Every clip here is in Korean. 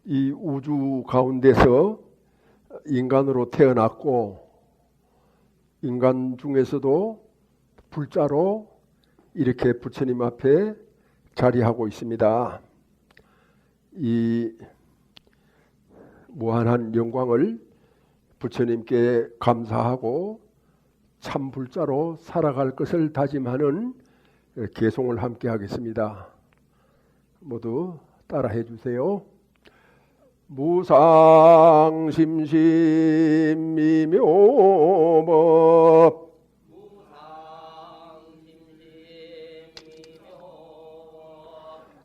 이 우주 가운데서 인간으로 태어났고, 인간 중에서도 불자로 이렇게 부처님 앞에 자리하고 있습니다. 이 무한한 영광을 부처님께 감사하고 참 불자로 살아갈 것을 다짐하는 개송을 함께 하겠습니다. 모두 따라해 주세요. 무상심심미묘법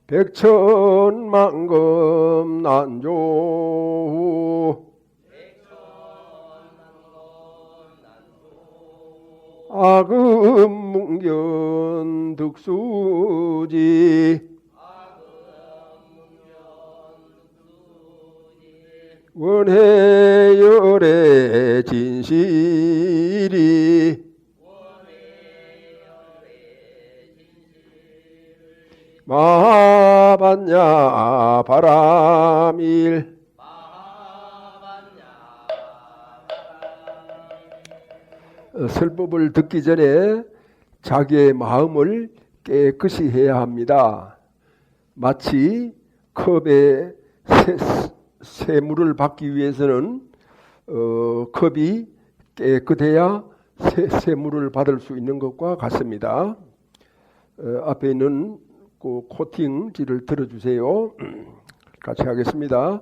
백천만금 난조 아금문견 득수지 원해열의 진실이 마하반야 바람일 설법을 듣기 전에 자기의 마음을 깨끗이 해야 합니다. 마치 컵에 새물을 받기 위해서는 컵이 깨끗해야 새물을 받을 수 있는 것과 같습니다. 앞에 있는 그 코팅지를 들어주세요. 같이 하겠습니다.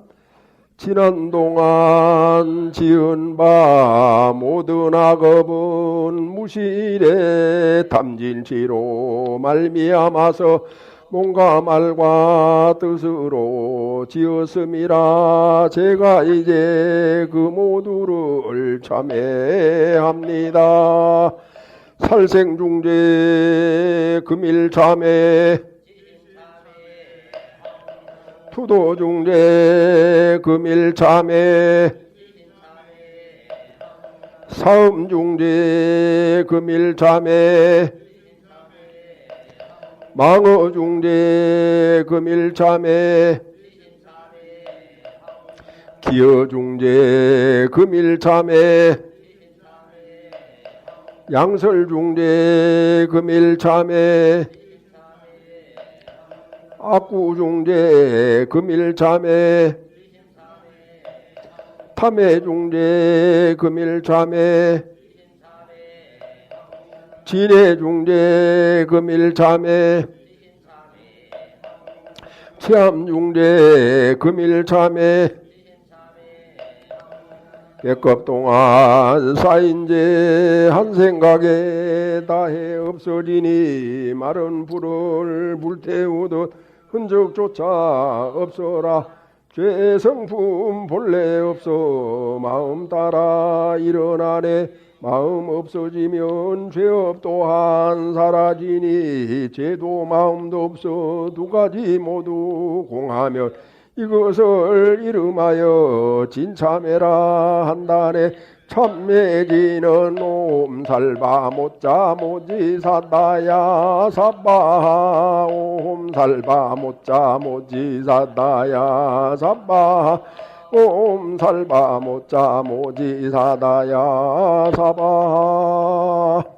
지난 동안 지은 바 모든 악업은 무실의 탐진치로 말미암아서 몸과 말과 뜻으로 지었음이라 제가 이제 그 모두를 참회합니다. 살생중죄 금일참회 투도중죄 금일참회 사음중죄 금일참회 망어중죄 금일참회 기어중죄 금일참회 양설중죄 금일참회 악구중죄 금일참회 탐해중죄 금일참회 진해중죄 금일참회 체함중죄 금일참회 백급 동안 쌓인죄 한 생각에 다해 없어지니 마른 불을 불태우듯 흔적조차 없어라. 죄 성품 본래 없어 마음 따라 일어나네. 마음 없어지면 죄업 또한 사라지니 죄도 마음도 없어 두 가지 모두 공하면 이것을 이름하여 진참회라 한다네. 참매지는 옴살바 못자 모지 사다야 사바 옴살바 못자 모지 사다야 사바 옴살바 못자 모지 사다야 사바.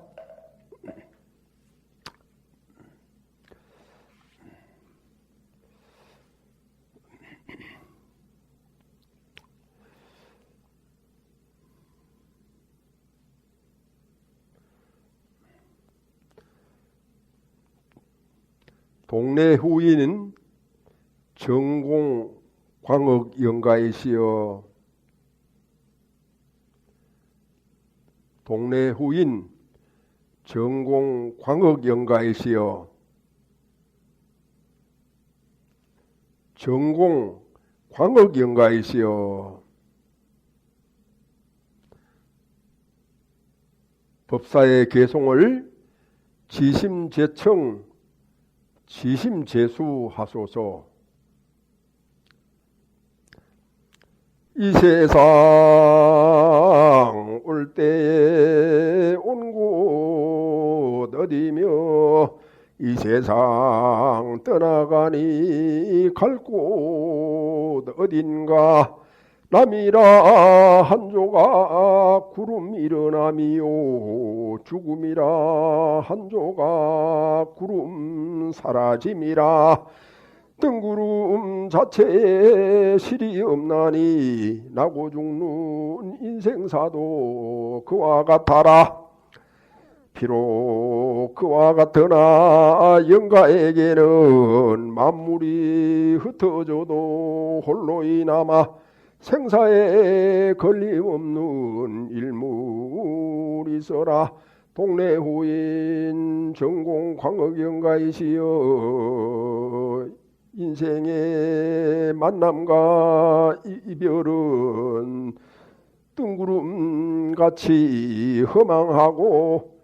동래 후인은 정공 광억 영가이시여. 동래 후인 정공 광억 영가이시여. 정공 광억 영가이시여. 법사의 개송을 지심제청 지심제수하소서. 이 세상 올 때에 온 곳 어디며 이 세상 떠나가니 갈 곳 어딘가 남이라 한 조각 구름 일어남이요 죽음이라 한 조각 구름 사라짐이라 뜬구름 자체에 실이 없나니 나고 죽는 인생사도 그와 같아라. 비록 그와 같으나 영가에게는 만물이 흩어져도 홀로이 남아 생사에 걸림없는 일물이서라. 동네 후인 전공 광억영가이시여 인생의 만남과 이별은 뜬구름같이 허망하고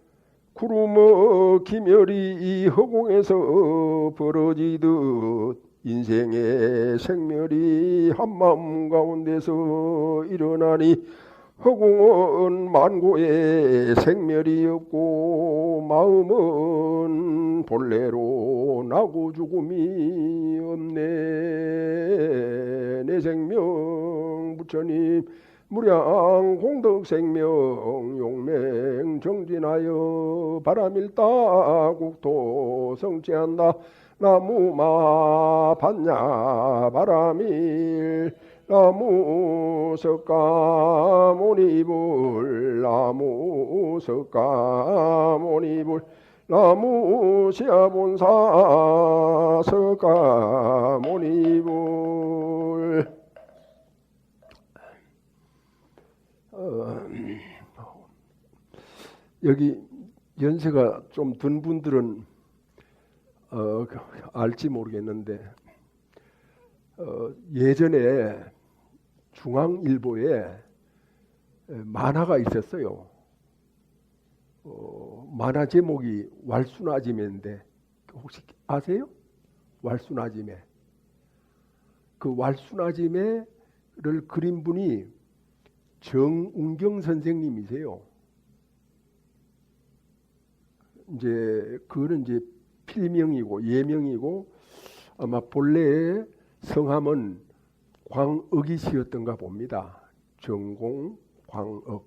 구름의 기멸이 이 허공에서 벌어지듯 인생의 생멸이 한마음 가운데서 일어나니 허공은 만고에 생멸이 없고 마음은 본래로 나고 죽음이 없네. 내 생명 부처님 무량 공덕 생명 용맹 정진하여 바람일다 국토 성취한다. 나무마 반야 바람일 나무 석가모니불 나무 석가모니불 나무 시아본사 석가모니불. 여기 연세가 좀 든 분들은 알지 모르겠는데 예전에 중앙일보에 만화가 있었어요. 만화 제목이 왈순아지매인데 혹시 아세요? 왈순아지매. 그 왈순아지매를 그린 분이 정운경 선생님이세요. 이제 그거는 이제 필명이고 예명이고 아마 본래의 성함은 광억이시였던가 봅니다. 정공 광억.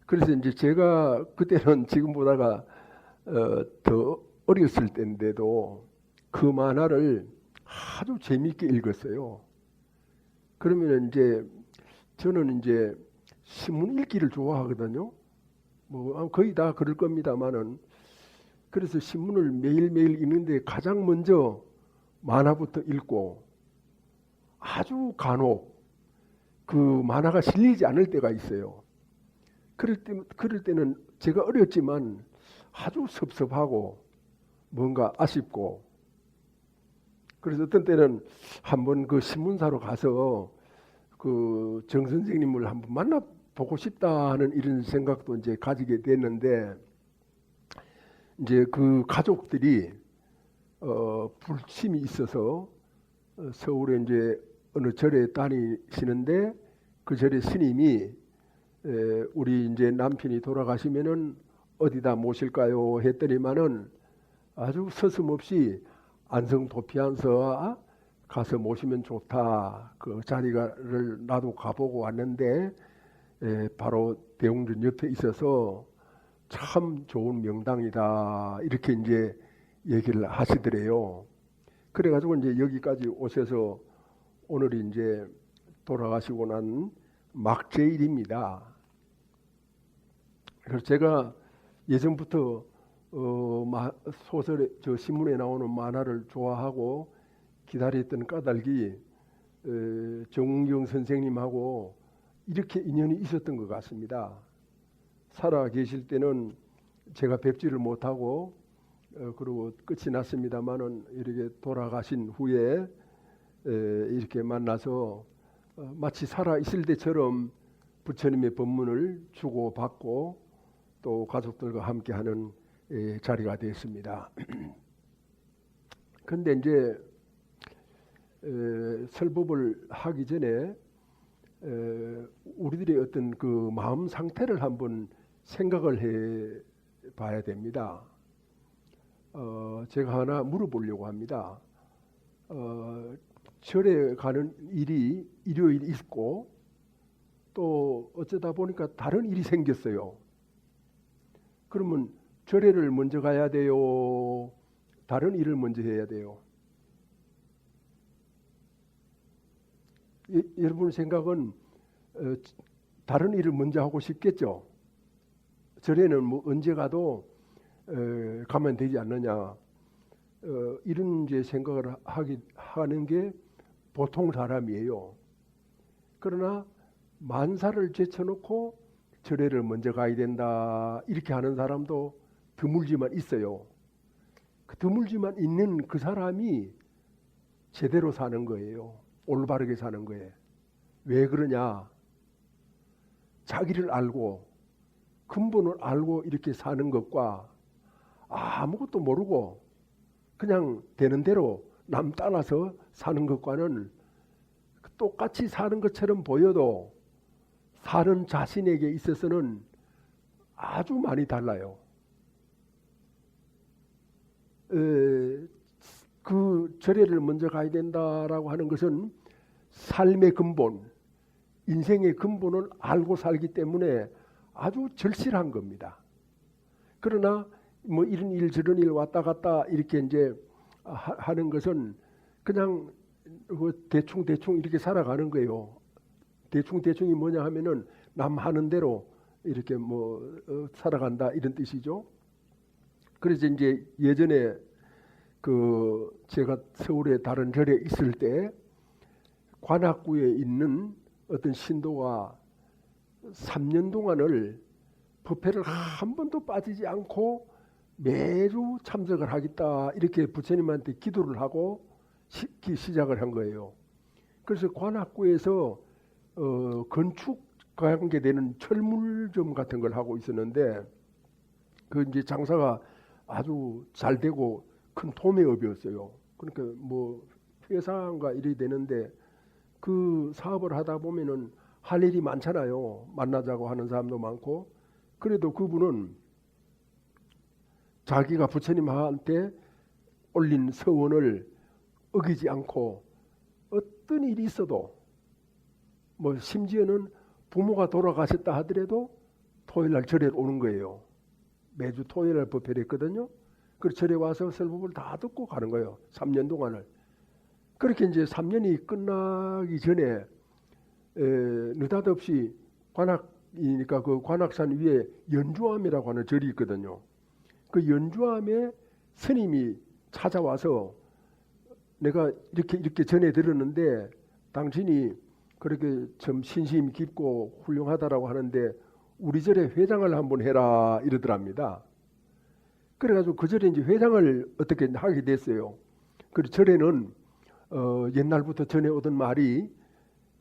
그래서 이제 제가 그때는 지금보다가 더 어렸을 때인데도 그 만화를 아주 재미있게 읽었어요. 그러면 이제 저는 이제 신문 읽기를 좋아하거든요. 뭐 거의 다 그럴 겁니다만은 그래서 신문을 매일매일 읽는데 가장 먼저 만화부터 읽고 아주 간혹 그 만화가 실리지 않을 때가 있어요. 그럴 때는 제가 어렸지만 아주 섭섭하고 뭔가 아쉽고 그래서 어떤 때는 한번 그 신문사로 가서 그 정 선생님을 한번 만나보고 싶다 하는 이런 생각도 이제 가지게 됐는데 이제 그 가족들이 불침이 있어서 서울에 이제 어느 절에 다니시는데 그 절의 스님이 우리 이제 남편이 돌아가시면은 어디다 모실까요? 했더니만은 아주 서슴없이 안성도피한서 가서 모시면 좋다. 그 자리를 나도 가보고 왔는데 바로 대웅전 옆에 있어서 참 좋은 명당이다. 이렇게 이제 얘기를 하시더래요. 그래가지고 이제 여기까지 오셔서 오늘이 이제 돌아가시고 난 막제일입니다. 그래서 제가 예전부터 소설에 저 신문에 나오는 만화를 좋아하고 기다렸던 까닭이 정운경 선생님하고 이렇게 인연이 있었던 것 같습니다. 살아 계실 때는 제가 뵙지를 못하고 그리고 끝이 났습니다만은 이렇게 돌아가신 후에 이렇게 만나서 마치 살아 있을 때처럼 부처님의 법문을 주고받고 또 가족들과 함께하는 자리가 됐습니다. 그런데 이제 설법을 하기 전에 우리들의 어떤 그 마음 상태를 한번 생각을 해 봐야 됩니다. 제가 하나 물어보려고 합니다. 절에 가는 일이 일요일 있고 또 어쩌다 보니까 다른 일이 생겼어요. 그러면 절에를 먼저 가야 돼요? 다른 일을 먼저 해야 돼요? 여러분 생각은 다른 일을 먼저 하고 싶겠죠? 절에는 뭐 언제 가도 가면 되지 않느냐, 이런 이제 생각을 하는 게 보통 사람이에요. 그러나 만사를 제쳐놓고 절에를 먼저 가야 된다 이렇게 하는 사람도 드물지만 있어요. 그 드물지만 있는 그 사람이 제대로 사는 거예요. 올바르게 사는 거예요. 왜 그러냐? 자기를 알고 근본을 알고 이렇게 사는 것과 아무것도 모르고 그냥 되는 대로 남 따라서 사는 것과는 똑같이 사는 것처럼 보여도 사는 자신에게 있어서는 아주 많이 달라요. 그 절에를 먼저 가야 된다라고 하는 것은 삶의 근본, 인생의 근본을 알고 살기 때문에 아주 절실한 겁니다. 그러나 뭐 이런 일 저런 일 왔다 갔다 이렇게 이제 하는 것은 그냥 대충 이렇게 살아가는 거예요. 대충이 뭐냐 하면은 남 하는 대로 이렇게 뭐 살아간다 이런 뜻이죠. 그래서 이제 예전에 제가 서울의 다른 절에 있을 때 관악구에 있는 어떤 신도가 3년 동안을 법회를 한 번도 빠지지 않고 매주 참석을 하겠다 이렇게 부처님한테 기도를 하고 시작을 한 거예요. 그래서 관악구에서 건축 관계되는 철물점 같은 걸 하고 있었는데 그 이제 장사가 아주 잘 되고 큰 도매업이었어요. 그러니까 뭐 회사인가 이래 되는데 그 사업을 하다 보면은 할 일이 많잖아요. 만나자고 하는 사람도 많고. 그래도 그분은 자기가 부처님한테 올린 서원을 어기지 않고 어떤 일이 있어도 뭐 심지어는 부모가 돌아가셨다 하더라도 토요일날 절에 오는 거예요. 매주 토요일날 법회를 했거든요. 그래서 절에 와서 설법을 다 듣고 가는 거예요. 3년 동안을. 그렇게 이제 3년이 끝나기 전에 느닷없이 관악이니까 그 관악산 위에 연주암이라고 하는 절이 있거든요. 그 연주암에 스님이 찾아와서 내가 이렇게 전해 들었는데 당신이 그렇게 좀 신심 깊고 훌륭하다라고 하는데 우리 절에 회장을 한번 해라 이러더랍니다. 그래가지고 그 절에 이제 회장을 어떻게 하게 됐어요. 그 절에는 옛날부터 전해오던 말이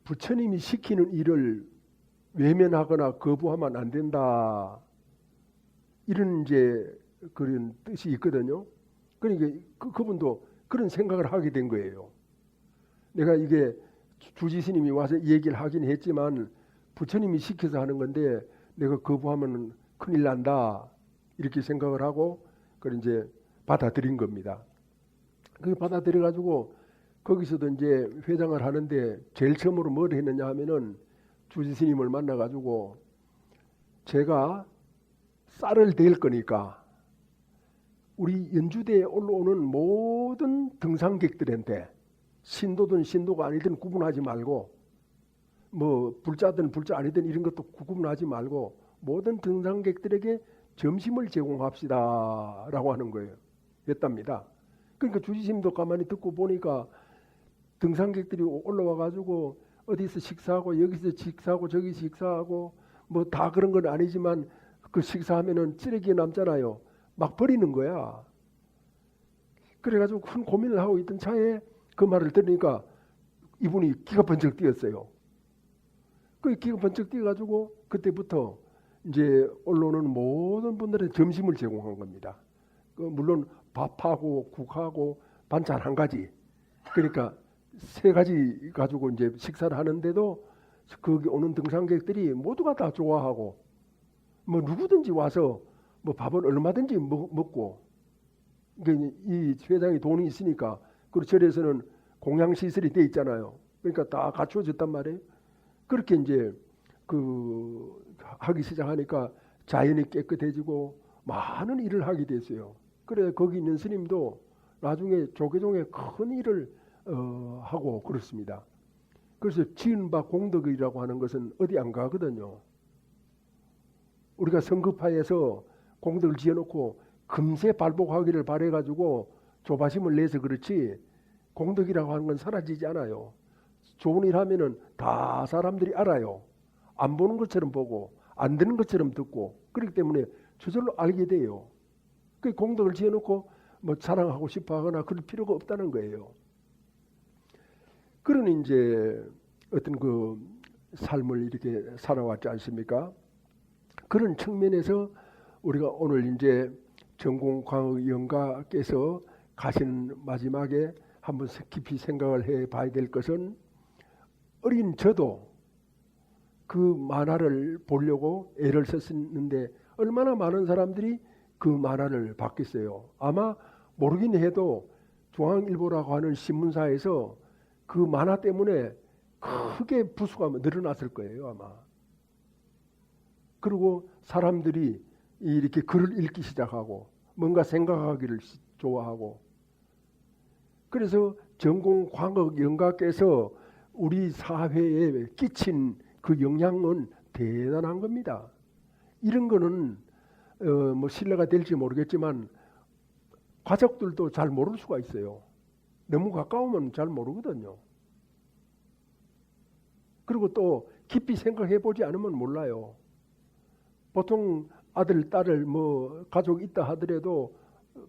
부처님이 시키는 일을 외면하거나 거부하면 안 된다. 이런 이제 그런 뜻이 있거든요. 그러니까 그분도 그런 생각을 하게 된 거예요. 내가 이게 주지 스님이 와서 얘기를 하긴 했지만 부처님이 시켜서 하는 건데 내가 거부하면 큰일 난다. 이렇게 생각을 하고 그걸 이제 받아들인 겁니다. 그게 받아들여가지고 거기서도 이제 회장을 하는데 제일 처음으로 뭘 했느냐 하면은 주지 스님을 만나가지고 제가 쌀을 댈 거니까 우리 연주대에 올라오는 모든 등산객들한테 신도든 신도가 아니든 구분하지 말고 뭐 불자든 불자 아니든 이런 것도 구분하지 말고 모든 등산객들에게 점심을 제공합시다 라고 하는 거예요. 했답니다. 그러니까 주지스님도 가만히 듣고 보니까 등산객들이 올라와 가지고 어디서 식사하고 여기서 식사하고 저기서 식사하고 뭐 다 그런 건 아니지만 그 식사하면은 쓰레기 남잖아요. 막 버리는 거야. 그래가지고 큰 고민을 하고 있던 차에 그 말을 들으니까 이분이 기가 번쩍 뛰었어요. 그 기가 번쩍 뛰어가지고 그때부터 이제 올라오는 모든 분들의 점심을 제공한 겁니다. 물론 밥하고 국하고 반찬 한 가지. 그러니까 3가지 가지고 이제 식사를 하는데도 거기 오는 등산객들이 모두가 다 좋아하고 뭐 누구든지 와서 뭐 밥은 얼마든지 먹고 그러니까 이 회장이 돈이 있으니까 그리고 절에서는 공양 시설이 돼 있잖아요. 그러니까 다 갖추어졌단 말이에요. 그렇게 이제 그 하기 시작하니까 자연이 깨끗해지고 많은 일을 하게 됐어요. 그래 거기 있는 스님도 나중에 조계종에 큰 일을 하고 그렇습니다. 그래서 지은 바 공덕이라고 하는 것은 어디 안 가거든요. 우리가 성급하여서 공덕을 지어놓고 금세 발복하기를 바래가지고 조바심을 내서 그렇지 공덕이라고 하는 건 사라지지 않아요. 좋은 일 하면은 다 사람들이 알아요. 안 보는 것처럼 보고 안 듣는 것처럼 듣고 그렇기 때문에 저절로 알게 돼요. 그 공덕을 지어놓고 뭐 자랑하고 싶어 하거나 그럴 필요가 없다는 거예요. 그러니 이제 어떤 그 삶을 이렇게 살아왔지 않습니까? 그런 측면에서 우리가 오늘 이제 전공광의 영가께서 가시는 마지막에 한번 깊이 생각을 해 봐야 될 것은 어린 저도 그 만화를 보려고 애를 썼는데 얼마나 많은 사람들이 그 만화를 봤겠어요. 아마 모르긴 해도 중앙일보라고 하는 신문사에서 그 만화 때문에 크게 부수가 늘어났을 거예요. 아마. 그리고 사람들이 이렇게 글을 읽기 시작하고 뭔가 생각하기를 좋아하고 그래서 전공광학 영가께서 우리 사회에 끼친 그 영향은 대단한 겁니다. 이런 거는 뭐 신뢰가 될지 모르겠지만 가족들도 잘 모를 수가 있어요. 너무 가까우면 잘 모르거든요. 그리고 또 깊이 생각해 보지 않으면 몰라요. 보통 아들, 딸을 뭐 가족 있다 하더라도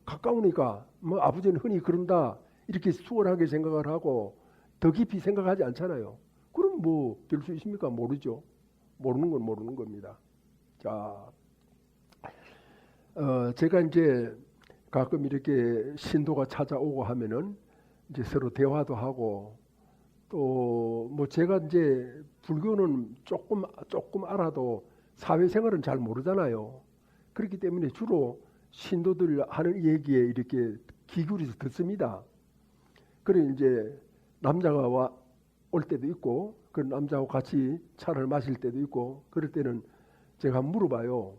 가까우니까 뭐 아버지는 흔히 그런다 이렇게 수월하게 생각을 하고 더 깊이 생각하지 않잖아요. 그럼 뭐 될 수 있습니까? 모르죠. 모르는 건 모르는 겁니다. 자, 제가 이제 가끔 이렇게 신도가 찾아오고 하면은 이제 서로 대화도 하고 또 뭐 제가 이제 불교는 조금 알아도 사회생활은 잘 모르잖아요. 그렇기 때문에 주로 신도들 하는 얘기에 이렇게 귀 기울여서 듣습니다. 그래 이제 남자가 올 때도 있고 그 남자하고 같이 차를 마실 때도 있고 그럴 때는 제가 물어봐요.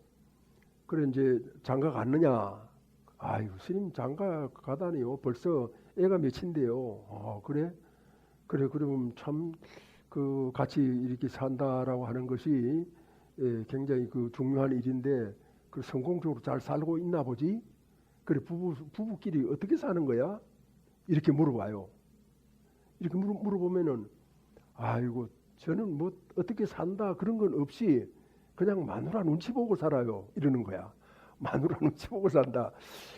그래 이제 장가 갔느냐? 아유 스님 장가 가다니요. 벌써 애가 몇인데요. 아 그래? 그래 그러면 참 그 같이 이렇게 산다라고 하는 것이 굉장히 그 중요한 일인데 그 성공적으로 잘 살고 있나 보지? 그래 부부끼리 어떻게 사는 거야? 이렇게 물어봐요. 이렇게 물어보면은 아이고 저는 뭐 어떻게 산다 그런 건 없이 그냥 마누라 눈치 보고 살아요. 이러는 거야. 마누라 눈치 보고 산다.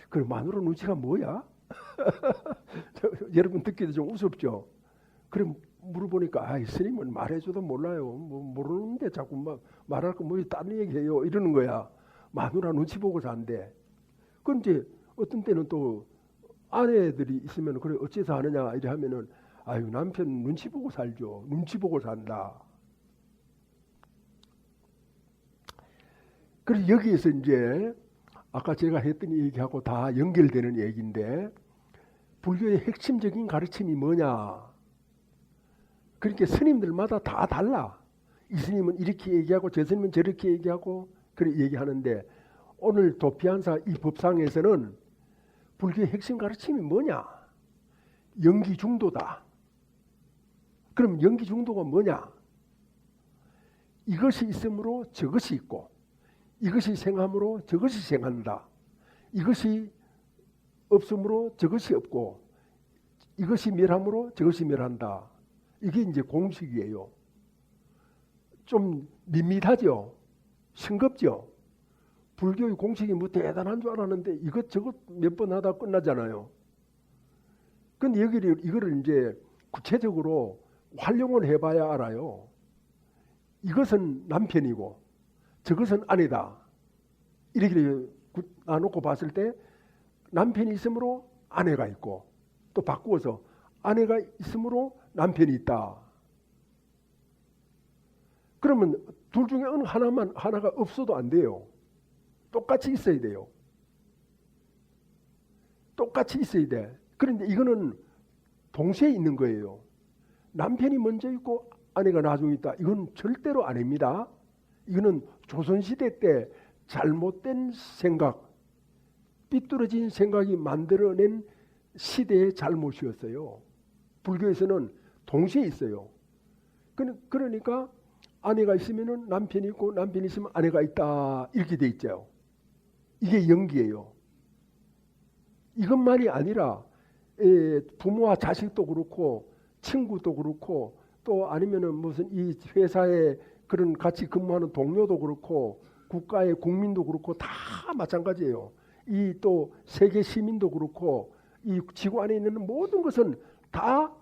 그 마누라 눈치가 뭐야? 여러분 듣기도 좀 우습죠. 그럼 물어보니까 아이 스님은 말해줘도 몰라요. 뭐 모르는데 자꾸 막 말할 거 뭐 딴 얘기해요. 이러는 거야. 마누라 눈치 보고 산대. 그럼 이제 어떤 때는 또 아내들이 있으면 그래 어째서 하느냐 이래 하면은 아유 남편 눈치 보고 살죠. 눈치 보고 산다. 그래서 여기에서 이제 아까 제가 했던 얘기하고 다 연결되는 얘기인데 불교의 핵심적인 가르침이 뭐냐? 그러니까 스님들마다 다 달라. 이 스님은 이렇게 얘기하고 저 스님은 저렇게 얘기하고 그래 얘기하는데 오늘 도피한사 이 법상에서는 불교의 핵심 가르침이 뭐냐? 연기중도다. 그럼 연기중도가 뭐냐? 이것이 있으므로 저것이 있고 이것이 생함으로 저것이 생한다. 이것이 없으므로 저것이 없고 이것이 멸함으로 저것이 멸한다. 이게 이제 공식이에요. 좀 밋밋하죠. 싱겁죠. 불교의 공식이 뭐 대단한 줄 알았는데 이것저것 몇 번 하다 끝나잖아요. 근데 이거를 이제 구체적으로 활용을 해봐야 알아요. 이것은 남편이고 저것은 아내다. 이렇게 나놓고 봤을 때 남편이 있으므로 아내가 있고 또 바꾸어서 아내가 있으므로 남편이 있다. 그러면 둘 중에 어느 하나가 없어도 안 돼요. 똑같이 있어야 돼요. 똑같이 있어야 돼. 그런데 이거는 동시에 있는 거예요. 남편이 먼저 있고 아내가 나중에 있다. 이건 절대로 아닙니다. 이거는 조선시대 때 잘못된 생각, 삐뚤어진 생각이 만들어낸 시대의 잘못이었어요. 불교에서는 동시에 있어요. 그러니까 아내가 있으면 남편이 있고 남편이 있으면 아내가 있다. 이렇게 돼 있죠. 이게 연기예요. 이것만이 아니라 부모와 자식도 그렇고 친구도 그렇고 또 아니면은 무슨 이 회사에 그런 같이 근무하는 동료도 그렇고 국가의 국민도 그렇고 다 마찬가지예요. 이 또 세계 시민도 그렇고 이 지구 안에 있는 모든 것은 다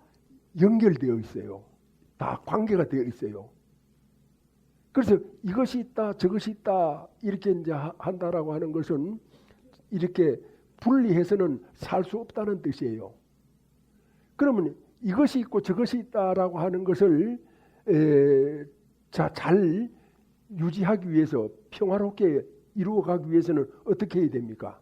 연결되어 있어요. 다 관계가 되어 있어요. 그래서 이것이 있다 저것이 있다 이렇게 이제 한다라고 하는 것은 이렇게 분리해서는 살 수 없다는 뜻이에요. 그러면 이것이 있고 저것이 있다라고 하는 것을 잘 유지하기 위해서 평화롭게 이루어가기 위해서는 어떻게 해야 됩니까?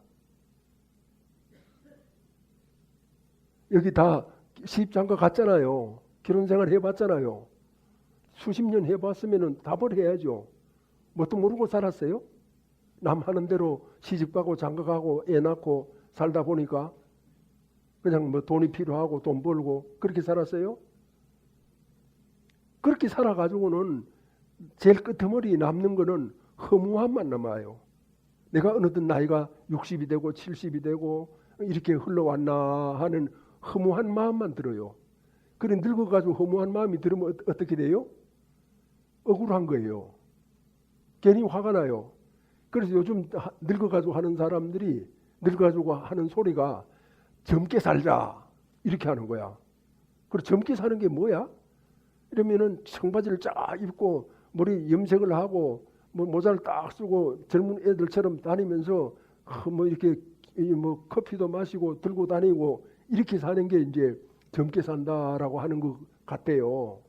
여기 다 시집장가 갔잖아요. 결혼생활 해봤잖아요. 수십 년 해봤으면 답을 해야죠. 뭣도 모르고 살았어요? 남 하는 대로 시집가고 장가가고 애 낳고 살다 보니까 그냥 뭐 돈이 필요하고 돈 벌고 그렇게 살았어요? 그렇게 살아가지고는 제일 끄트머리 남는 거는 허무함만 남아요. 내가 어느덧 나이가 60이 되고 70이 되고 이렇게 흘러왔나 하는 허무한 마음만 들어요. 그래 늙어가지고 허무한 마음이 들으면 어떻게 돼요? 억울한 거예요. 괜히 화가 나요. 그래서 요즘 늙어가지고 하는 사람들이 늙어가지고 하는 소리가 젊게 살자 이렇게 하는 거야. 그리고 젊게 사는 게 뭐야? 이러면은 청바지를 쫙 입고 머리 염색을 하고 뭐 모자를 딱 쓰고 젊은 애들처럼 다니면서 뭐 이렇게 뭐 커피도 마시고 들고 다니고 이렇게 사는 게 이제 젊게 산다라고 하는 것 같아요.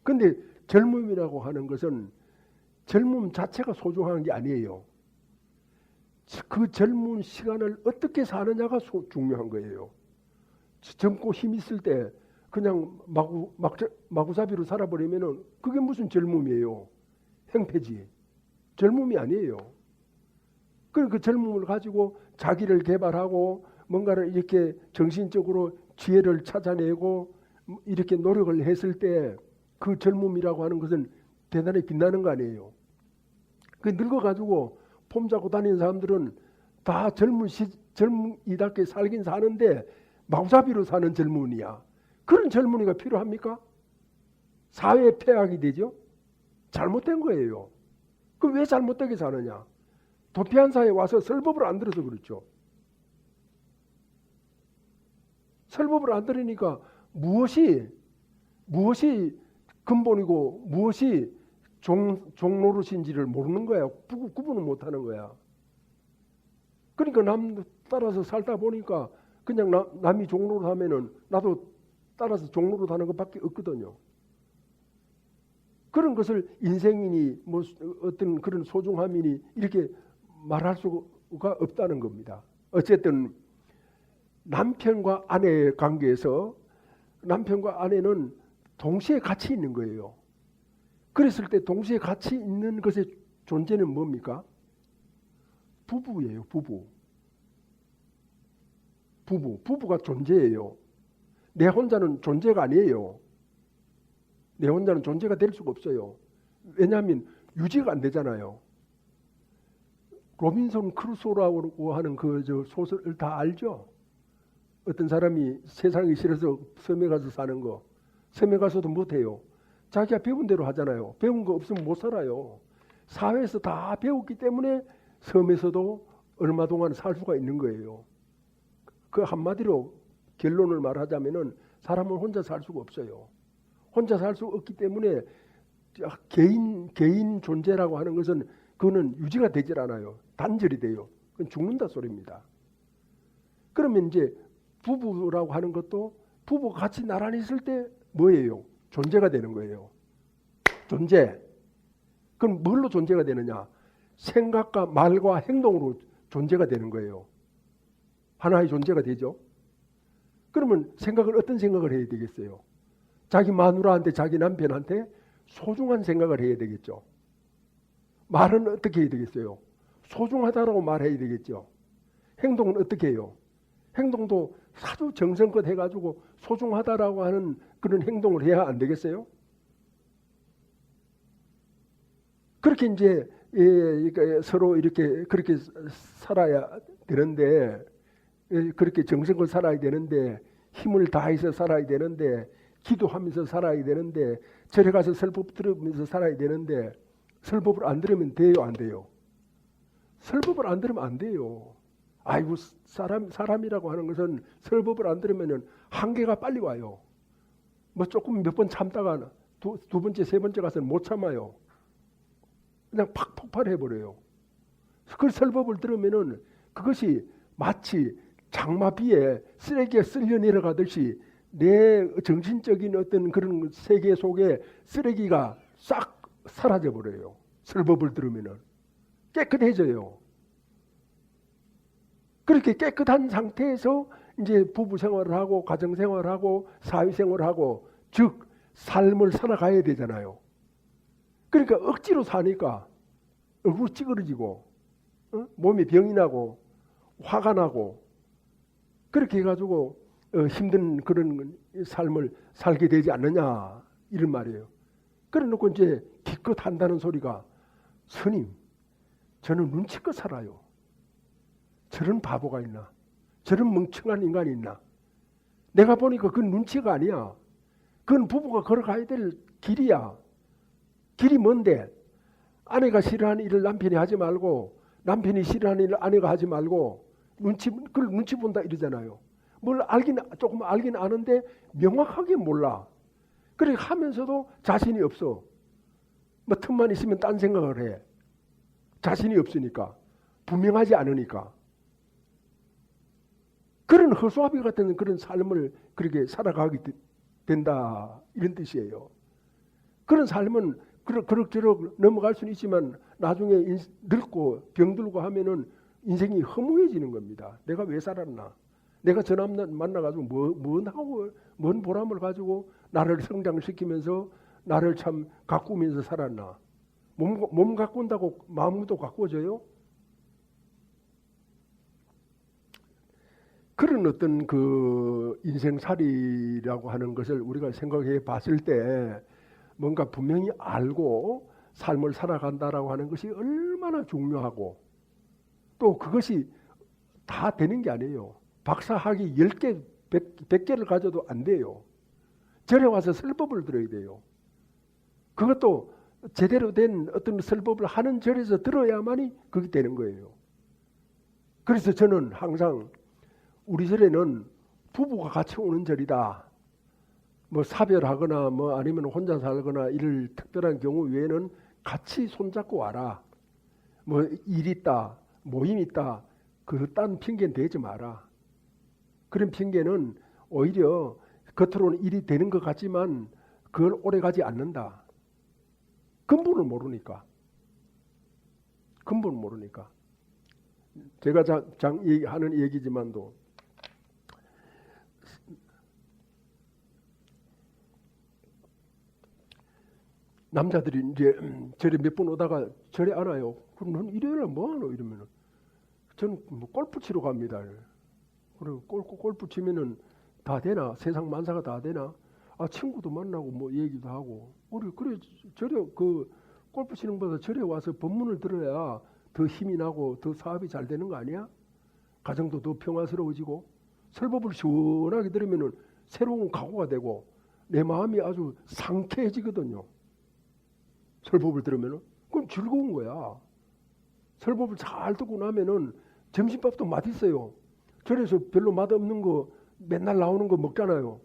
근데 젊음이라고 하는 것은 젊음 자체가 소중한 게 아니에요. 그 젊은 시간을 어떻게 사느냐가 중요한 거예요. 젊고 힘 있을 때 그냥 마구잡이로 살아버리면은 그게 무슨 젊음이에요. 행패지. 젊음이 아니에요. 그 젊음을 가지고 자기를 개발하고 뭔가를 이렇게 정신적으로 지혜를 찾아내고 이렇게 노력을 했을 때 그 젊음이라고 하는 것은 대단히 빛나는 거 아니에요. 그 늙어가지고 폼 잡고 다니는 사람들은 다 젊이답게 살긴 사는데 마구잡이로 사는 젊은이야. 그런 젊은이가 필요합니까? 사회에 폐악이 되죠. 잘못된 거예요. 그럼 왜 잘못되게 사느냐? 도피한 사회에 와서 설법을 안 들어서 그렇죠. 설법을 안 들으니까 무엇이 근본이고 무엇이 종노릇인지를 모르는 거야. 구분을 못하는 거야. 그러니까 남 따라서 살다 보니까 그냥 남이 종노릇 하면은 나도 따라서 종노릇 하는 것밖에 없거든요. 그런 것을 인생이니 뭐 어떤 그런 소중함이니 이렇게 말할 수가 없다는 겁니다. 어쨌든 남편과 아내의 관계에서 남편과 아내는 동시에 같이 있는 거예요. 그랬을 때 동시에 같이 있는 것의 존재는 뭡니까? 부부예요. 부부가 존재예요. 내 혼자는 존재가 아니에요. 내 혼자는 존재가 될 수가 없어요. 왜냐하면 유지가 안 되잖아요. 로빈슨 크루소라고 하는 그 소설을 다 알죠? 어떤 사람이 세상이 싫어서 섬에 가서 사는 거. 섬에 가서도 못해요. 자기가 배운 대로 하잖아요. 배운 거 없으면 못 살아요. 사회에서 다 배웠기 때문에 섬에서도 얼마 동안 살 수가 있는 거예요. 그 한마디로 결론을 말하자면은 사람은 혼자 살 수가 없어요. 혼자 살 수 없기 때문에 개인 존재라고 하는 것은 그거는 유지가 되질 않아요. 단절이 돼요. 그건 죽는다 소리입니다. 그러면 이제 부부라고 하는 것도 부부가 같이 나란히 있을 때 뭐예요? 존재가 되는 거예요. 존재. 그럼 뭘로 존재가 되느냐? 생각과 말과 행동으로 존재가 되는 거예요. 하나의 존재가 되죠. 그러면 어떤 생각을 해야 되겠어요? 자기 마누라한테, 자기 남편한테 소중한 생각을 해야 되겠죠. 말은 어떻게 해야 되겠어요? 소중하다라고 말해야 되겠죠. 행동은 어떻게 해요? 행동도 아주 정성껏 해가지고 소중하다라고 하는 그런 행동을 해야 안 되겠어요? 그렇게 이제 서로 이렇게 그렇게 살아야 되는데, 그렇게 정성껏 살아야 되는데, 힘을 다해서 살아야 되는데, 기도하면서 살아야 되는데, 절에 가서 설법 들으면서 살아야 되는데, 설법을 안 들으면 돼요, 안 돼요? 설법을 안 들으면 안 돼요. 아이고, 사람이라고 하는 것은 설법을 안 들으면 한계가 빨리 와요. 뭐 조금 몇 번 참다가 두 번째, 세 번째 가서는 못 참아요. 그냥 팍 폭발해버려요. 그 설법을 들으면은 그것이 마치 장마비에 쓰레기가 쓸려 내려가듯이 내 정신적인 어떤 그런 세계 속에 쓰레기가 싹 사라져버려요. 설법을 들으면은 깨끗해져요. 그렇게 깨끗한 상태에서 이제 부부 생활을 하고 가정 생활을 하고 사회 생활을 하고, 즉 삶을 살아가야 되잖아요. 그러니까 억지로 사니까 얼굴 찌그러지고 몸에 병이 나고 화가 나고 그렇게 해가지고 힘든 그런 삶을 살게 되지 않느냐 이런 말이에요. 그래 놓고 이제 기껏 한다는 소리가, 스님 저는 눈치껏 살아요. 저런 바보가 있나? 저런 멍청한 인간이 있나? 내가 보니까 그건 눈치가 아니야. 그건 부부가 걸어가야 될 길이야. 길이 뭔데? 아내가 싫어하는 일을 남편이 하지 말고, 남편이 싫어하는 일을 아내가 하지 말고, 그걸 눈치 본다 이러잖아요. 뭘 조금 알긴 아는데 명확하게 몰라. 그래 하면서도 자신이 없어. 뭐 틈만 있으면 딴 생각을 해. 자신이 없으니까. 분명하지 않으니까. 그런 허수아비 같은 그런 삶을 그렇게 살아가게 된다 이런 뜻이에요. 그런 삶은 그럭저럭 넘어갈 수는 있지만 나중에 늙고 병들고 하면은 인생이 허무해지는 겁니다. 내가 왜 살았나? 내가 저 남자 만나가지고 뭔 보람을 가지고 나를 성장시키면서 나를 참 가꾸면서 살았나? 몸 가꾼다고 마음도 가꾸어져요? 그런 어떤 그 인생살이라고 하는 것을 우리가 생각해 봤을 때 뭔가 분명히 알고 삶을 살아간다라고 하는 것이 얼마나 중요하고, 또 그것이 다 되는 게 아니에요. 박사학위 10개, 100개를 가져도 안 돼요. 절에 와서 설법을 들어야 돼요. 그것도 제대로 된 어떤 설법을 하는 절에서 들어야만이 그게 되는 거예요. 그래서 저는 항상 우리 절에는 부부가 같이 오는 절이다. 뭐 사별하거나 뭐 아니면 혼자 살거나 이럴 특별한 경우 외에는 같이 손잡고 와라. 뭐 일 있다, 모임 있다, 그 딴 핑계는 대지 마라. 그런 핑계는 오히려 겉으로는 일이 되는 것 같지만 그걸 오래 가지 않는다. 근본을 모르니까. 근본을 모르니까. 제가 하는 얘기지만도 남자들이 이제 절에 몇 번 오다가 절에 안 와요. 그럼 넌 일요일에 뭐 하노? 이러면은 저는 뭐 골프 치러 갑니다. 그리고 골프 치면은 다 되나? 세상 만사가 다 되나? 아, 친구도 만나고 뭐 얘기도 하고. 그래 절에 그 골프 치는 것보다 절에 와서 법문을 들어야 더 힘이 나고 더 사업이 잘 되는 거 아니야? 가정도 더 평화스러워지고 설법을 시원하게 들으면은 새로운 각오가 되고 내 마음이 아주 상쾌해지거든요. 설법을 들으면은 그건 즐거운 거야. 설법을 잘 듣고 나면은 점심밥도 맛있어요. 절에서 별로 맛없는 거 맨날 나오는 거 먹잖아요.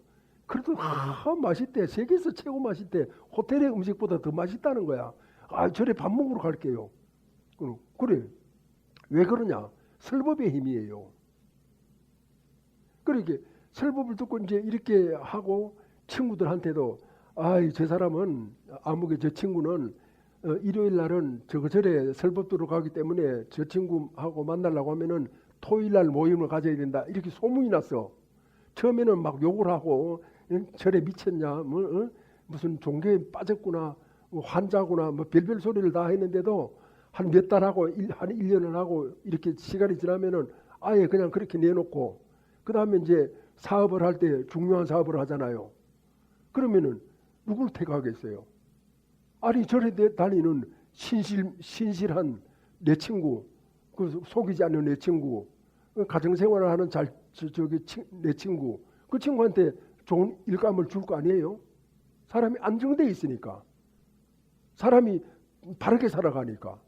그래도 맛있대. 세계에서 최고 맛있대. 호텔의 음식보다 더 맛있다는 거야. 아, 절에 밥 먹으러 갈게요. 그래. 왜 그러냐? 설법의 힘이에요. 그러니까 설법을 듣고 이제 이렇게 하고 친구들한테도 저 사람은 저 친구는 일요일 날은 저 절에 설법 들어 가기 때문에 저 친구하고 만나려고 하면은 토요일날 모임을 가져야 된다 이렇게 소문이 났어. 처음에는 막 욕을 하고 절에 미쳤냐, 무슨 종교에 빠졌구나, 환자구나, 뭐 별별 소리를 다 했는데도 한 몇 달 하고 한 1년을 하고 이렇게 시간이 지나면은 아예 그냥 그렇게 내놓고 그 다음에 이제 사업을 할 때 중요한 사업을 하잖아요. 그러면은 누굴 택하겠어요? 아니 절에 다니는 신실한 내 친구, 그 속이지 않는 내 친구, 가정생활을 하는 내 친구, 그 친구한테 좋은 일감을 줄 거 아니에요? 사람이 안정돼 있으니까, 사람이 바르게 살아가니까.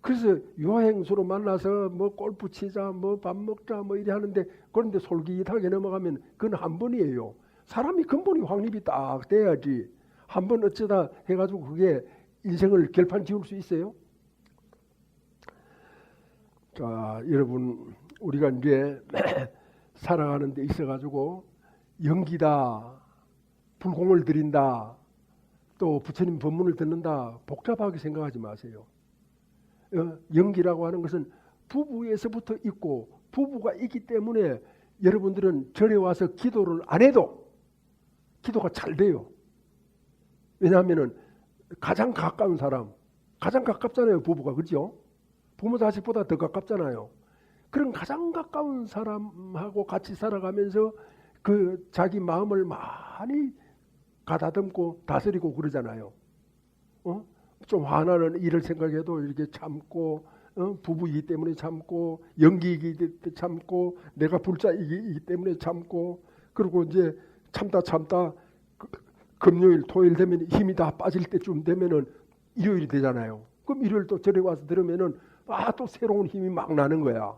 그래서 여행수로 만나서 뭐 골프 치자, 뭐 밥 먹자, 뭐 이래 하는데 그런데 솔깃하게 넘어가면 그건 한 번이에요. 사람이 근본이 확립이 딱 돼야지 한 번 어쩌다 해가지고 그게 인생을 결판 지을 수 있어요? 자, 여러분, 우리가 이제 살아가는 데 있어가지고 연기다, 불공을 드린다, 또 부처님 법문을 듣는다 복잡하게 생각하지 마세요. 연기라고 하는 것은 부부에서부터 있고 부부가 있기 때문에 여러분들은 절에 와서 기도를 안 해도 기도가 잘 돼요. 왜냐하면 가장 가까운 사람, 가장 가깝잖아요, 부부가. 그렇죠? 부모 자식보다 더 가깝잖아요. 그런 가장 가까운 사람하고 같이 살아가면서 그 자기 마음을 많이 가다듬고 다스리고 그러잖아요. 좀 화나는 일을 생각해도 이렇게 참고, 부부이기 때문에 참고, 연기이기 때문에 참고, 내가 불자이기 때문에 참고, 그리고 이제 참다 금요일, 토요일 되면 힘이 다 빠질 때쯤 되면은 일요일이 되잖아요. 그럼 일요일 또 절에 와서 들으면은 또 새로운 힘이 막 나는 거야.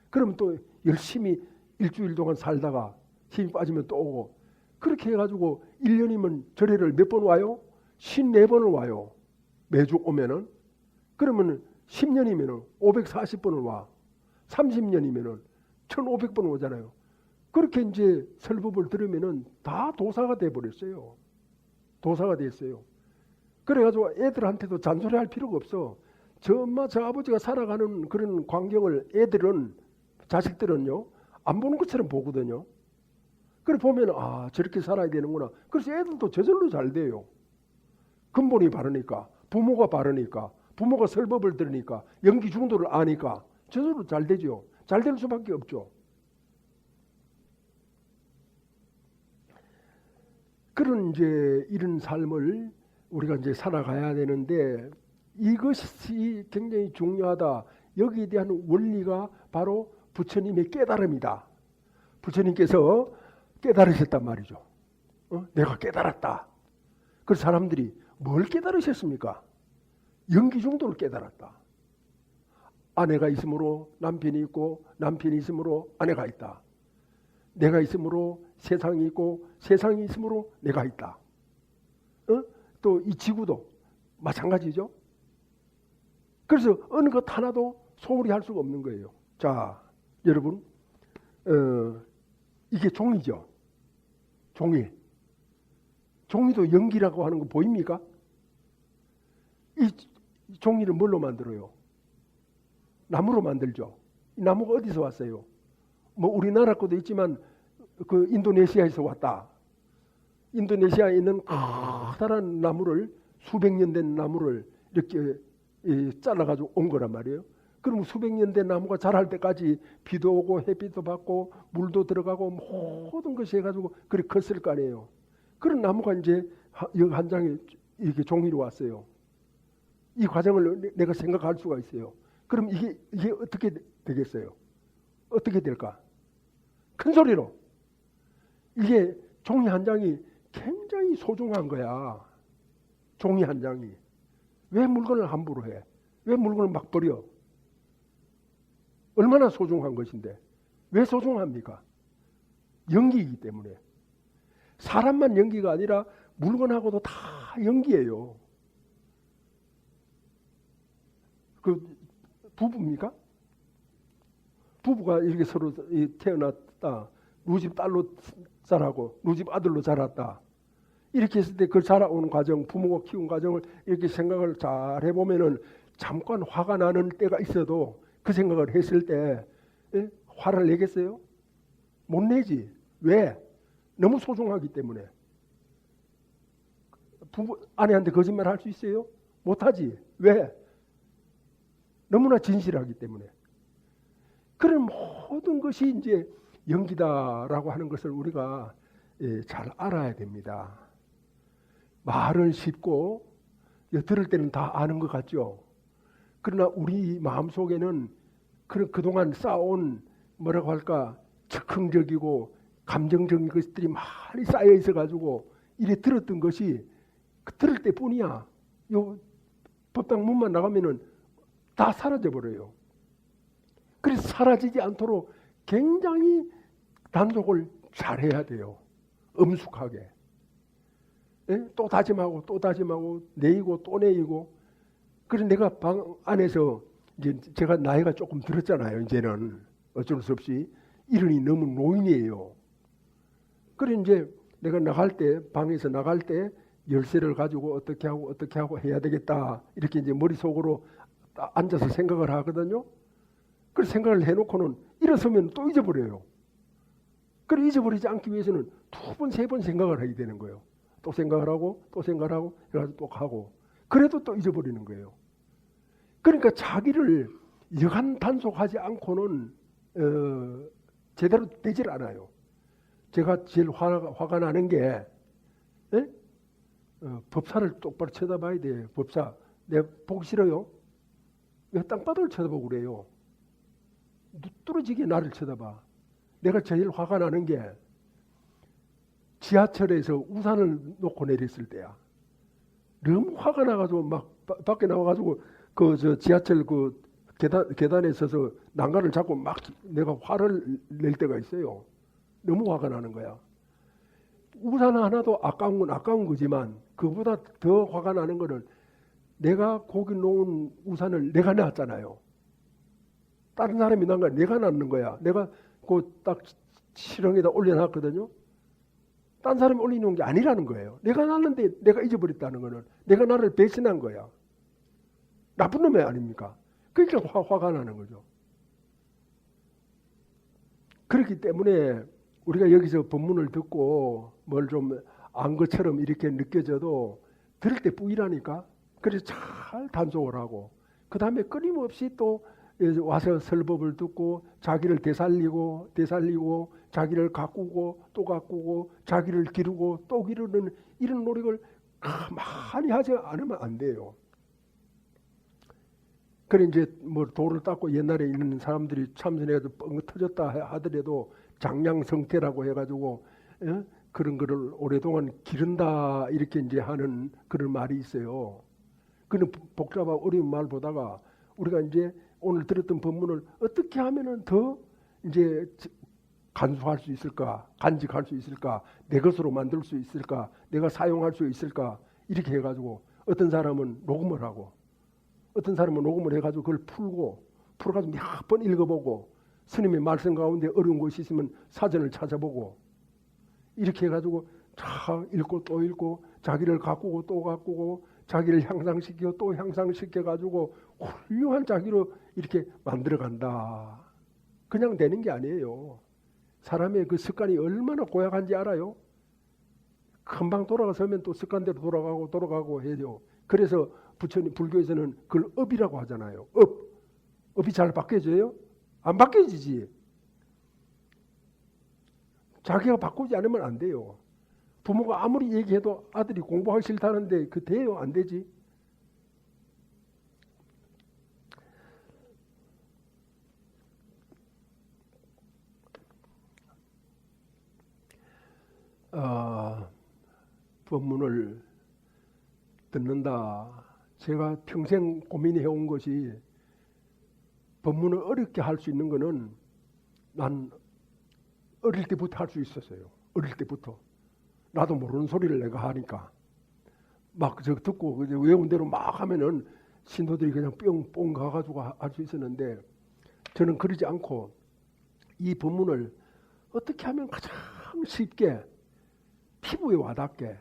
그럼 또 열심히 일주일 동안 살다가 힘이 빠지면 또 오고, 그렇게 해가지고 1년이면 절에를 몇 번 와요? 54번을 와요. 매주 오면은. 그러면 10년이면은 540번을 와. 30년이면은 1500번 오잖아요. 그렇게 이제 설법을 들으면은 다 도사가 돼 버렸어요. 도사가 됐어요. 그래가지고 애들한테도 잔소리할 필요가 없어. 저 엄마 저 아버지가 살아가는 그런 광경을 애들은, 자식들은요 안 보는 것처럼 보거든요. 그래 보면 저렇게 살아야 되는구나. 그래서 애들도 저절로 잘 돼요. 근본이 바르니까, 부모가 바르니까, 부모가 설법을 들으니까, 연기 중도를 아니까 저절로 잘 되죠. 잘 될 수밖에 없죠. 그런 이제 이런 삶을 우리가 이제 살아가야 되는데 이것이 굉장히 중요하다. 여기에 대한 원리가 바로 부처님의 깨달음이다. 부처님께서 깨달으셨단 말이죠. 내가 깨달았다. 그래서 사람들이 뭘 깨달으셨습니까? 연기 정도를 깨달았다. 아내가 있으므로 남편이 있고 남편이 있으므로 아내가 있다. 내가 있으므로 세상이 있고 세상이 있으므로 내가 있다. 또 이 지구도 마찬가지죠. 그래서 어느 것 하나도 소홀히 할 수가 없는 거예요. 자, 여러분, 이게 종이죠. 종이. 종이도 연기라고 하는 거 보입니까? 이 종이를 뭘로 만들어요? 나무로 만들죠. 이 나무가 어디서 왔어요? 뭐 우리나라 것도 있지만 그 인도네시아에서 왔다. 인도네시아에 있는 커다란 나무를, 수백 년 된 나무를 이렇게 잘라가지고 온 거란 말이에요. 그럼 수백 년 된 나무가 자랄 때까지 비도 오고 햇빛도 받고 물도 들어가고 모든 것이 해가지고 그렇게 컸을 거 아니에요. 그런 나무가 이제 여기 한 장에 이렇게 종이로 왔어요. 이 과정을 내가 생각할 수가 있어요. 그럼 이게 어떻게 되겠어요? 어떻게 될까? 큰 소리로. 이게 종이 한 장이 굉장히 소중한 거야. 종이 한 장이. 왜 물건을 함부로 해? 왜 물건을 막 버려? 얼마나 소중한 것인데. 왜 소중합니까? 연기이기 때문에. 사람만 연기가 아니라 물건하고도 다 연기예요. 그 부부입니까? 부부가 이렇게 서로 태어났다. 누집 딸로 자라고 누집 아들로 자랐다. 이렇게 했을 때 그 자라오는 과정, 부모가 키운 과정을 이렇게 생각을 잘 해보면은 잠깐 화가 나는 때가 있어도 그 생각을 했을 때 화를 내겠어요? 못 내지. 왜? 너무 소중하기 때문에. 아내한테 거짓말 할 수 있어요? 못하지. 왜? 너무나 진실하기 때문에. 그런 모든 것이 이제 연기다라고 하는 것을 우리가 잘 알아야 됩니다. 말은 쉽고 들을 때는 다 아는 것 같죠. 그러나 우리 마음속에는 그동안 쌓아온 뭐라고 할까 즉흥적이고 감정적인 것들이 많이 쌓여 있어가지고 이래 들었던 것이 들을 때뿐이야. 요 법당 문만 나가면은 다 사라져버려요. 그래서 사라지지 않도록 굉장히 단속을 잘해야 돼요. 엄숙하게. 또 다짐하고 또 다짐하고 내이고 또 내이고. 그래서 내가 방 안에서 이제 제가 나이가 조금 들었잖아요. 이제는 어쩔 수 없이 이른이 너무 노인이에요. 그래 이제 내가 나갈 때 방에서 나갈 때 열쇠를 가지고 어떻게 하고 해야 되겠다 이렇게 이제 머릿속으로 앉아서 생각을 하거든요. 그래서 생각을 해놓고는 일어서면 또 잊어버려요. 그래 잊어버리지 않기 위해서는 2번, 3번 생각을 하게 되는 거예요. 또 생각을 하고 또 생각을 하고 그래서 또 가고 그래도 또 잊어버리는 거예요. 그러니까 자기를 여간 단속하지 않고는 제대로 되질 않아요. 제가 제일 화가 나는 게 법사를 똑바로 쳐다봐야 돼. 법사 내가 보기 싫어요. 왜 땅바닥을 쳐다보고 그래요. 뚫어지게 나를 쳐다봐. 내가 제일 화가 나는 게 지하철에서 우산을 놓고 내렸을 때야. 너무 화가 나가지고 막 밖에 나와가지고 저 지하철 그 계단에 서서 난간을 잡고 막 내가 화를 낼 때가 있어요. 너무 화가 나는 거야. 우산 하나도 아까운 건 아까운 거지만 그보다 더 화가 나는 거는 내가 거기 놓은 우산을 내가 놨잖아요. 다른 사람이 난 거야. 내가 놨는 거야. 내가 그 딱 실형에다 올려놨거든요. 딴 사람이 올려놓은 게 아니라는 거예요. 내가 놨는데 내가 잊어버렸다는 거는 내가 나를 배신한 거야. 나쁜 놈이 아닙니까? 그러니까 화가 나는 거죠. 그렇기 때문에 우리가 여기서 본문을 듣고 뭘 좀 안 것처럼 이렇게 느껴져도 들을 때 뿌이라니까. 그래서 잘 단속을 하고 그 다음에 끊임없이 또 와서 설법을 듣고 자기를 되살리고 자기를 가꾸고 또 가꾸고 자기를 기르고 또 기르는 이런 노력을 많이 하지 않으면 안 돼요. 그래 이제 뭐 돌을 닦고 옛날에 있는 사람들이 참선해서 뻥 터졌다 하더라도 장량성태라고 해가지고 그런 거를 오랫동안 기른다 이렇게 이제 하는 그런 말이 있어요. 그는 복잡하고 어려운 말보다가 우리가 이제 오늘 들었던 법문을 어떻게 하면은 더 이제 간수할 수 있을까, 간직할 수 있을까, 내 것으로 만들 수 있을까, 내가 사용할 수 있을까 이렇게 해가지고 어떤 사람은 녹음을 하고, 어떤 사람은 녹음을 해가지고 그걸 풀어가지고 몇 번 읽어보고, 스님의 말씀 가운데 어려운 것이 있으면 사전을 찾아보고 이렇게 해가지고 다 읽고 또 읽고 자기를 가꾸고 또 가꾸고 자기를 향상시키고 또 향상시켜가지고 훌륭한 자기로 이렇게 만들어간다. 그냥 되는 게 아니에요. 사람의 그 습관이 얼마나 고약한지 알아요? 금방 돌아가서면 또 습관대로 돌아가고 해요. 그래서 불교에서는 그걸 업이라고 하잖아요. 업이 잘 바뀌어져요? 안 바뀌어지지. 자기가 바꾸지 않으면 안 돼요. 부모가 아무리 얘기해도 아들이 공부하기 싫다는데 그 돼요? 안 되지. 법문을 듣는다. 제가 평생 고민해온 것이 법문을 어렵게 할 수 있는 거는 난 어릴 때부터 할 수 있었어요. 어릴 때부터. 나도 모르는 소리를 내가 하니까. 막 저 듣고 외운 대로 막 하면은 신도들이 그냥 뿅 가가지고 할 수 있었는데 저는 그러지 않고 이 법문을 어떻게 하면 가장 쉽게 피부에 와닿게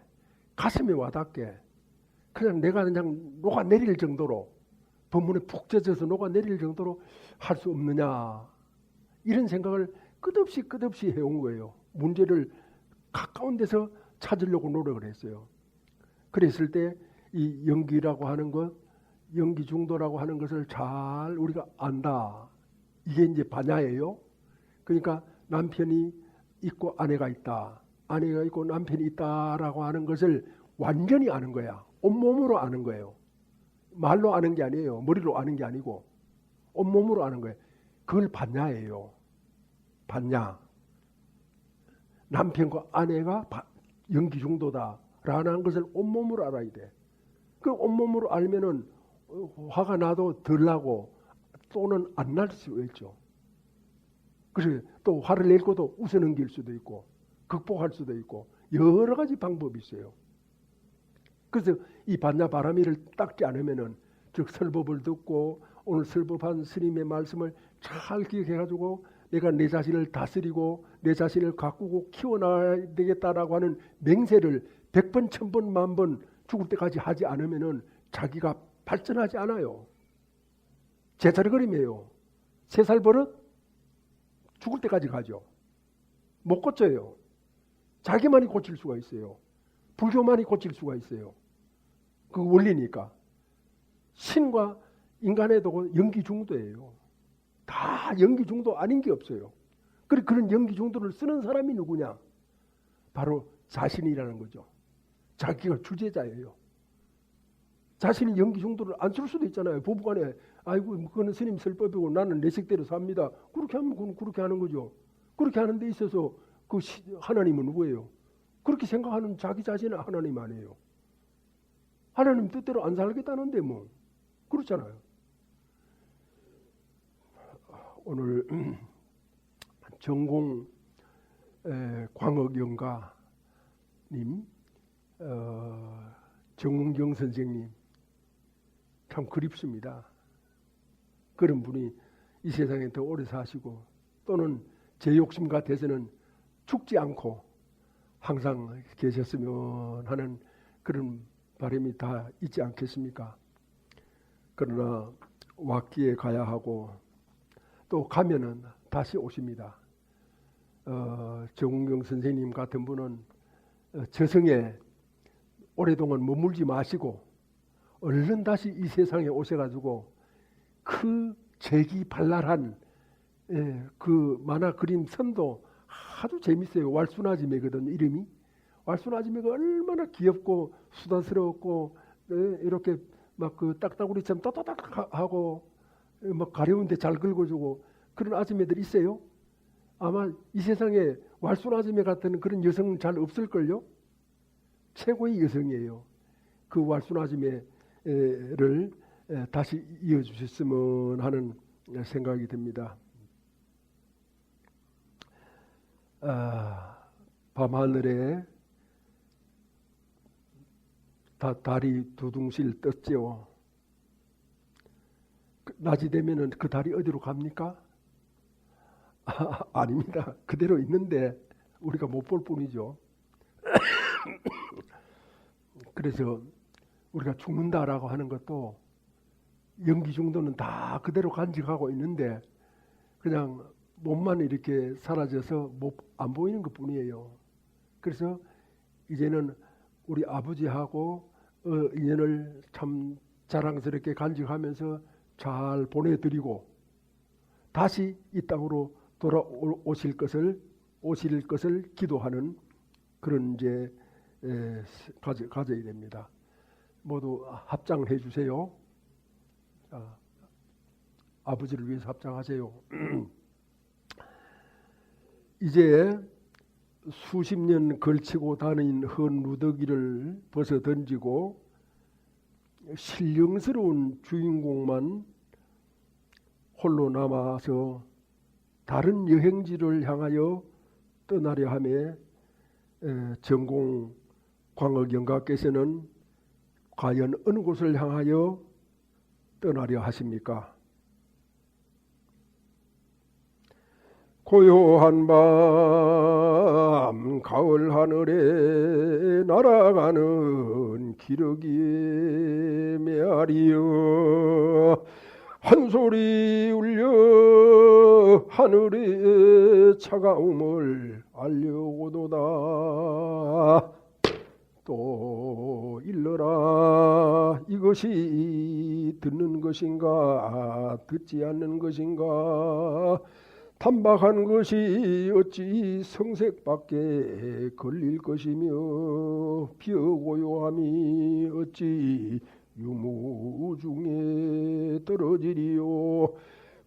가슴에 와닿게 그냥 내가 그냥 녹아내릴 정도로 법문에 푹 젖어서 녹아내릴 정도로 할 수 없느냐, 이런 생각을 끝없이 해온 거예요. 문제를 가까운 데서 찾으려고 노력을 했어요. 그랬을 때 이 연기라고 하는 것, 연기 중도라고 하는 것을 잘 우리가 안다. 이게 이제 반야예요. 그러니까 남편이 있고 아내가 있다, 아내가 있고 남편이 있다라고 하는 것을 완전히 아는 거야. 온몸으로 아는 거예요. 말로 아는 게 아니에요. 머리로 아는 게 아니고 온몸으로 아는 거예요. 그걸 반야예요. 반야. 남편과 아내가 연기 중도다라는 것을 온몸으로 알아야 돼. 그 온몸으로 알면은 화가 나도 덜 나고 또는 안 날 수 있죠. 그래서 또 화를 낼 것도 웃어넘길 수도 있고 극복할 수도 있고 여러 가지 방법이 있어요. 그래서 이 반야 바라미를 닦지 않으면은, 즉 설법을 듣고 오늘 설법한 스님의 말씀을 잘 기억해가지고 내가 내 자신을 다스리고 내 자신을 가꾸고 키워나가야 되겠다라고 하는 맹세를 100번, 1000번, 10,000번 죽을 때까지 하지 않으면은 자기가 발전하지 않아요. 제자리걸음이에요. 3살 버릇 죽을 때까지 가죠. 못 고쳐요. 자기만이 고칠 수가 있어요. 불교만이 고칠 수가 있어요. 그 원리니까. 신과 인간에도 연기 중도예요. 다 연기 중도 아닌 게 없어요. 그런 연기 중도를 쓰는 사람이 누구냐? 바로 자신이라는 거죠. 자기가 주제자예요. 자신이 연기 중도를 안 쓸 수도 있잖아요. 부부간에 아이고 그거는 스님 설법이고 나는 내 식대로 삽니다. 그렇게 하면 그건 그렇게 하는 거죠. 그렇게 하는 데 있어서 그 하나님은 누구예요? 그렇게 생각하는 자기 자신은 하나님 아니에요. 하나님 뜻대로 안 살겠다는데 뭐 그렇잖아요. 오늘 정공 광억영가님, 정은경 선생님 참 그립습니다. 그런 분이 이 세상에 더 오래 사시고 또는 제 욕심 같아서는 죽지 않고 항상 계셨으면 하는 그런 바람이 다 있지 않겠습니까? 그러나 왔기에 가야 하고 또 가면은 다시 오십니다. 정은경 선생님 같은 분은 저승에 오랫동안 머물지 마시고 얼른 다시 이 세상에 오셔가지고 그 재기발랄한 그 만화 그림 선도 아주 재밌어요. 왈순아지매거든요. 이름이 왈순아지매가 얼마나 귀엽고 수다스러웠고 이렇게 막 그 딱따구리처럼 따따닥 하고 막 가려운데 잘 긁어주고 그런 아줌매들 있어요. 아마 이 세상에 왈순아지매 같은 그런 여성은 잘 없을걸요. 최고의 여성이에요. 그 왈순아지매를 다시 이어주셨으면 하는 생각이 듭니다. 밤하늘에 달이 두둥실 떴지요. 낮이 되면은 그 달이 어디로 갑니까? 아닙니다. 그대로 있는데 우리가 못 볼 뿐이죠. 그래서 우리가 죽는다라고 하는 것도 연기 정도는 다 그대로 간직하고 있는데 그냥 몸만 이렇게 사라져서 안 보이는 것 뿐이에요. 그래서 이제는 우리 아버지하고 인연을 참 자랑스럽게 간직하면서 잘 보내드리고 다시 이 땅으로 돌아오실 것을 기도하는 그런 이제 가져야 됩니다. 모두 합장해 주세요. 자, 아버지를 위해서 합장하세요. 이제 수십 년 걸치고 다닌 헌 누더기를 벗어 던지고 신령스러운 주인공만 홀로 남아서 다른 여행지를 향하여 떠나려 하며 정공 광억영가께서는 과연 어느 곳을 향하여 떠나려 하십니까? 고요한 밤 가을 하늘에 날아가는 기러기의 메아리여 한 소리 울려 하늘의 차가움을 알려오도다. 또 일러라. 이것이 듣는 것인가 듣지 않는 것인가. 단박한 것이 어찌 성색밖에 걸릴 것이며 비어고요함이 어찌 유무중에 떨어지리요.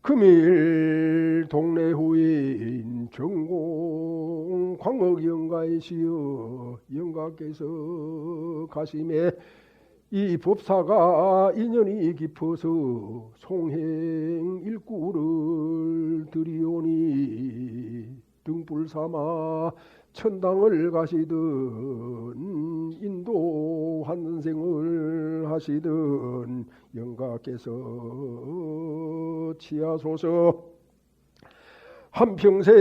금일 동네 후인 정공 광억영가이시여 영가께서 가심에 이 법사가 인연이 깊어서 송행 일구를 드리오니 등불 삼아 천당을 가시든 인도 환생을 하시든 영가께서 치하소서. 한평생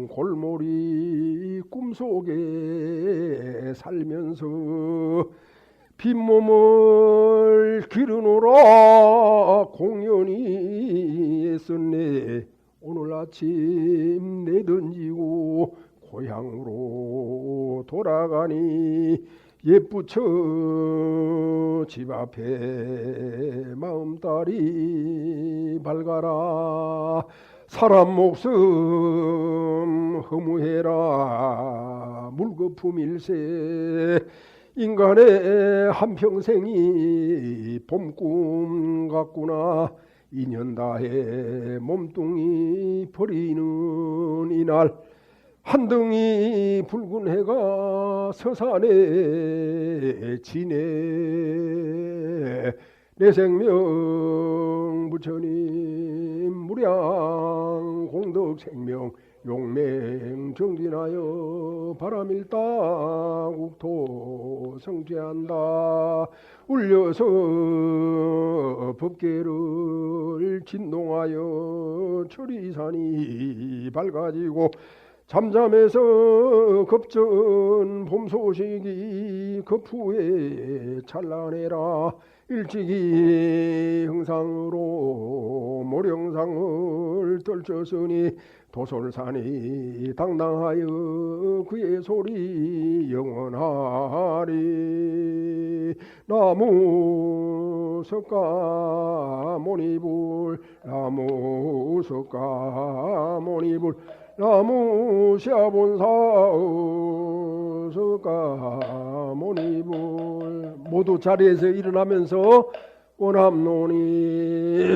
골몰이 꿈속에 살면서 빈몸을 기르노라 공연히 애썼네. 오늘 아침 내던지고 고향으로 돌아가니 옛부처 집 앞에 마음달이 밝아라. 사람 목숨 허무해라. 물거품일세. 인간의 한평생이 봄꿈 같구나. 인연다해 몸뚱이 버리는 이날 한등이 붉은 해가 서산에 지네. 내 생명 부처님 무량 공덕 생명 용맹 정진하여 바람일다 국토 성취한다. 울려서 법계를 진동하여 철이산이 밝아지고 잠잠해서 급전 봄 소식이 급후에 찬란해라. 일찍이 흥상으로 모령상을 떨쳤으니 도솔산이 당당하여 그의 소리 영원하리. 나무 석가모니불 나무 석가모니불 나무 샤본사우 석가모니불. 모두 자리에서 일어나면서 오남노니